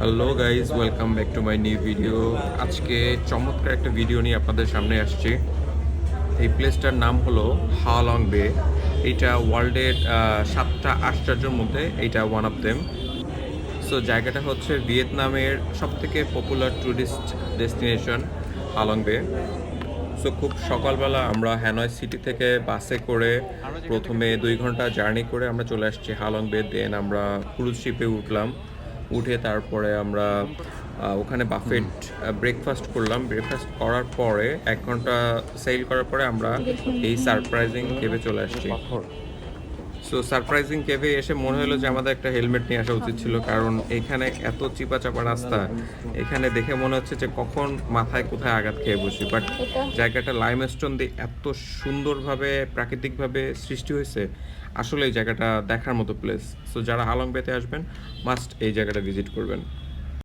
Hello guys, welcome back to my new video. আজকে চমৎকার একটা ভিডিও নিয়ে আপনাদের সামনে আসছি। এই প্লেসটার নাম হলো হালং বে। এইটা ওয়ার্ল্ডের 7টা আশ্চর্যের মধ্যে এইটা ওয়ান অফ দেম। সো জায়গাটা হচ্ছে ভিয়েতনামের সবথেকে পপুলার ট্যুরিস্ট ডেস্টিনেশন হালং বে। সো খুব সকালবেলা আমরা হ্যানয় সিটি থেকে বাসে করে প্রথমে 2 ঘন্টা জার্নি করে আমরা চলে আসছি হালং বে। দেন আমরা ক্রুজ শিপে উঠলাম। উঠে তারপরে আমরা ওখানে বাফেট ব্রেকফাস্ট করলাম। ব্রেকফাস্ট করার পরে 1 ঘন্টা সেল করার পরে আমরা এই সারপ্রাইজিং কেভে চলে আসছি। সো সারপ্রাইজিং কেভে এসে মনে হলো যে আমাদের একটা হেলমেট নিয়ে আসা উচিত ছিল, কারণ এখানে এত চিপা চাপা রাস্তা, এখানে দেখে মনে হচ্ছে যে কখন মাথায় কোথায় আঘাত খেয়ে বসি। বাট জায়গাটা লাইমস্টোন দিয়ে এত সুন্দরভাবে প্রাকৃতিকভাবে সৃষ্টি হয়েছে, আসলে এই জায়গাটা দেখার মতো প্লেস। সো যারা হালং বেতে আসবেন মাস্ট এই জায়গাটা ভিজিট করবেন।